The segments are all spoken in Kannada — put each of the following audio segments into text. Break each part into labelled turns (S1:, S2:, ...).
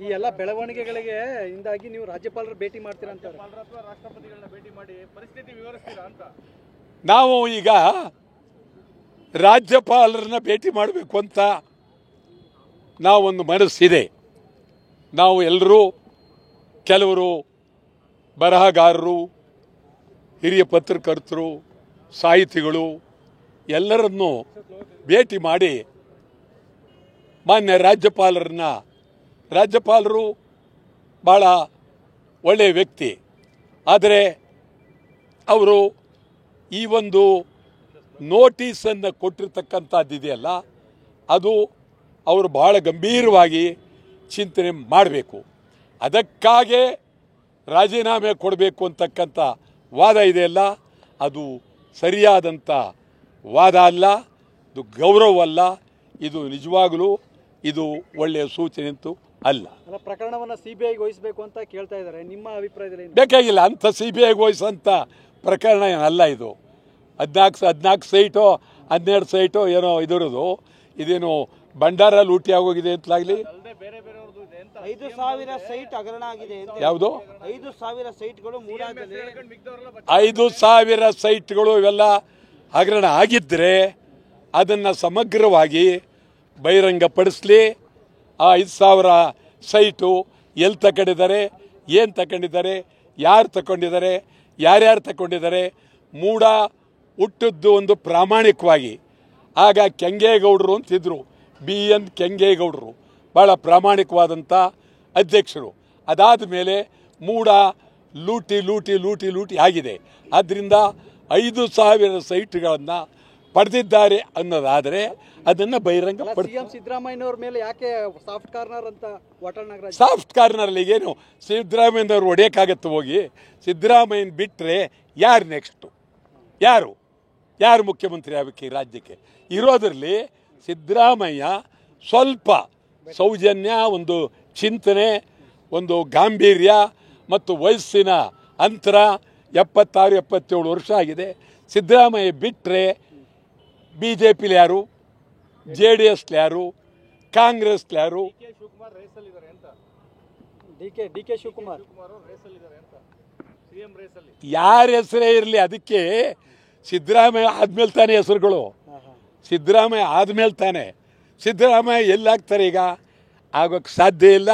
S1: ಈ ಎಲ್ಲ ಬೆಳವಣಿಗೆಗಳಿಗೆ ಇಂದಾಗಿ ನೀವು ರಾಜ್ಯಪಾಲರ ಭೇಟಿ ಮಾಡ್ತೀರಾ ಅಂತ,
S2: ರಾಷ್ಟ್ರಪತಿಗಳನ್ನ ಭೇಟಿ ಮಾಡಿ ಪರಿಸ್ಥಿತಿ ವಿವರಿಸ್ತೀರಾ ಅಂತ?
S3: ನಾವು ಈಗ ರಾಜ್ಯಪಾಲರನ್ನ ಭೇಟಿ ಮಾಡಬೇಕು ಅಂತ ನಾವೊಂದು ಮನಸ್ಸಿದೆ. ನಾವು ಎಲ್ಲರೂ, ಕೆಲವರು ಬರಹಗಾರರು, ಹಿರಿಯ ಪತ್ರಕರ್ತರು, ಸಾಹಿತಿಗಳು ಎಲ್ಲರನ್ನೂ ಭೇಟಿ ಮಾಡಿ ಮಾನ್ಯ ರಾಜ್ಯಪಾಲರು ಭಾಳ ಒಳ್ಳೆಯ ವ್ಯಕ್ತಿ, ಆದರೆ ಅವರು ಈ ಒಂದು ನೋಟಿಸನ್ನು ಕೊಟ್ಟಿರ್ತಕ್ಕಂಥದ್ದಿದೆಯಲ್ಲ, ಅದು ಅವರು ಭಾಳ ಗಂಭೀರವಾಗಿ ಚಿಂತನೆ ಮಾಡಬೇಕು. ಅದಕ್ಕಾಗೇ ರಾಜೀನಾಮೆ ಕೊಡಬೇಕು ಅಂತಕ್ಕಂಥ ವಾದ ಇದೆಯಲ್ಲ, ಅದು ಸರಿಯಾದಂಥ ವಾದ ಅಲ್ಲ, ಇದು ಗೌರವವಲ್ಲ, ಇದು ನಿಜವಾಗಲೂ ಇದು ಒಳ್ಳೆಯ ಸೂಚನೆ ಅಂತೂ ಅಲ್ಲ.
S1: ಪ್ರಕರಣವನ್ನು ಸಿಬಿಐಗೆ ವಹಿಸಬೇಕು ಅಂತ ಕೇಳ್ತಾ ಇದ್ದಾರೆ, ನಿಮ್ಮ ಅಭಿಪ್ರಾಯದಲ್ಲಿ?
S3: ಬೇಕಾಗಿಲ್ಲ, ಅಂಥ ಸಿಬಿಐಗೆ ವಹಿಸೋಂಥ ಪ್ರಕರಣ ಏನಲ್ಲ ಇದು. 14 ಸೈಟೋ 12 ಸೈಟೋ ಏನೋ ಇದರದು, ಇದೇನು ಭಂಡಾರ ಲೂಟಿ ಆಗೋಗಿದೆ ಅಂತಲಾಗಲಿ.
S4: 5,000 ಸೈಟ್ ಹಗರಣ ಆಗಿದೆ.
S3: ಯಾವುದು?
S4: 5,000 ಸೈಟ್ಗಳು ಮೂಡಾಗಿದೆ.
S3: 5,000 ಸೈಟ್ಗಳು ಇವೆಲ್ಲ ಹಗರಣ ಆಗಿದ್ದರೆ ಅದನ್ನು ಸಮಗ್ರವಾಗಿ ಬಹಿರಂಗಪಡಿಸಲಿ. ಆ 5,000 ಸೈಟು ಎಲ್ಲಿ ತಗೊಂಡಿದ್ದಾರೆ, ಏನು ತಗೊಂಡಿದ್ದಾರೆ, ಯಾರು ತಗೊಂಡಿದ್ದಾರೆ, ಯಾರ್ಯಾರು ತಗೊಂಡಿದ್ದಾರೆ, ಮೂಡ ಹುಟ್ಟಿದ್ದು ಒಂದು ಪ್ರಾಮಾಣಿಕವಾಗಿ. ಆಗ ಕೆಂಗೇಗೌಡರು ಅಂತಿದ್ರು, BN ಕೆಂಗೇಗೌಡರು, ಭಾಳ ಪ್ರಾಮಾಣಿಕವಾದಂಥ ಅಧ್ಯಕ್ಷರು. ಅದಾದ ಮೇಲೆ ಮೂಡ ಲೂಟಿ ಆಗಿದೆ. ಆದ್ದರಿಂದ 5,000 ಸೈಟ್ಗಳನ್ನು ಪಡೆದಿದ್ದಾರೆ ಅನ್ನೋದಾದರೆ ಅದನ್ನು ಬಹಿರಂಗಪಡಿಸಿ.
S1: ಸಿದ್ದರಾಮಯ್ಯನವ್ರ ಮೇಲೆ ಯಾಕೆ ಸಾಫ್ಟ್ ಕಾರ್ನರ್ ಅಂತ ವಾಟಾಳ್ ನಾಗರಾಜ್?
S3: ಸಾಫ್ಟ್ ಕಾರ್ನರ್ಲಿ ಏನು ಸಿದ್ದರಾಮಯ್ಯನವ್ರು ಹೊಡೆಯೋಕ್ಕಾಗತ್ತೆ? ಹೋಗಿ ಸಿದ್ದರಾಮಯ್ಯನ ಬಿಟ್ಟರೆ ಯಾರು ನೆಕ್ಸ್ಟು? ಯಾರು ಮುಖ್ಯಮಂತ್ರಿ ಆಗಬೇಕು ಈ ರಾಜ್ಯಕ್ಕೆ? ಇರೋದ್ರಲ್ಲಿ ಸಿದ್ದರಾಮಯ್ಯ ಸ್ವಲ್ಪ ಸೌಜನ್ಯ, ಒಂದು ಚಿಂತನೆ, ಒಂದು ಗಾಂಭೀರ್ಯ ಮತ್ತು ವಯಸ್ಸಿನ ಅಂತರ 76-77 ವರ್ಷ ಆಗಿದೆ. ಸಿದ್ದರಾಮಯ್ಯ ಬಿಟ್ಟರೆ BJPಲಿ ಯಾರು, JDS ಯಾರು, ಕಾಂಗ್ರೆಸ್ಲಿ ಯಾರು?
S1: DK ಶಿವಕುಮಾರ್
S3: ಯಾರ ಹೆಸರೇ ಇರಲಿ, ಅದಕ್ಕೆ ಸಿದ್ದರಾಮಯ್ಯ ಆದ್ಮೇಲೆ ತಾನೇ ಹೆಸರುಗಳು. ಸಿದ್ದರಾಮಯ್ಯ ಆದ್ಮೇಲೆ ತಾನೆ. ಸಿದ್ದರಾಮಯ್ಯ ಎಲ್ಲಾಗ್ತಾರೆ ಈಗ? ಆಗೋಕ್ಕೆ ಸಾಧ್ಯ ಇಲ್ಲ.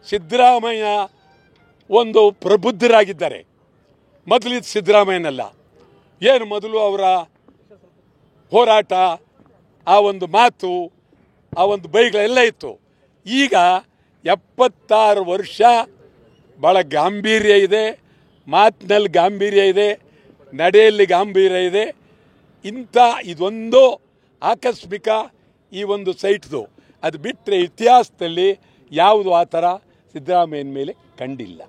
S3: ಸಿದ್ದರಾಮಯ್ಯ ಒಂದು ಪ್ರಬುದ್ಧರಾಗಿದ್ದಾರೆ. ಮೊದಲಿದ್ದು ಸಿದ್ದರಾಮಯ್ಯನಲ್ಲ. ಏನು ಮೊದಲು ಅವರ ಹೋರಾಟ, ಆ ಒಂದು ಮಾತು, ಆ ಒಂದು ಬೈಗಳೆಲ್ಲ ಇತ್ತು. ಈಗ 76 ವರ್ಷ ಭಾಳ ಗಾಂಭೀರ್ಯ ಇದೆ, ಮಾತಿನಲ್ಲಿ ಗಾಂಭೀರ್ಯ ಇದೆ, ನಡೆಯಲ್ಲಿ ಗಾಂಭೀರ್ಯ ಇದೆ. ಇದೊಂದು ಆಕಸ್ಮಿಕ ಈ ಒಂದು ಸೈಟ್ದು. ಅದು ಬಿಟ್ಟರೆ ಇತಿಹಾಸದಲ್ಲಿ ಯಾವುದು ಆ ಥರ ಸಿದ್ದರಾಮಯ್ಯನ ಮೇಲೆ ಕಂಡಿಲ್ಲ.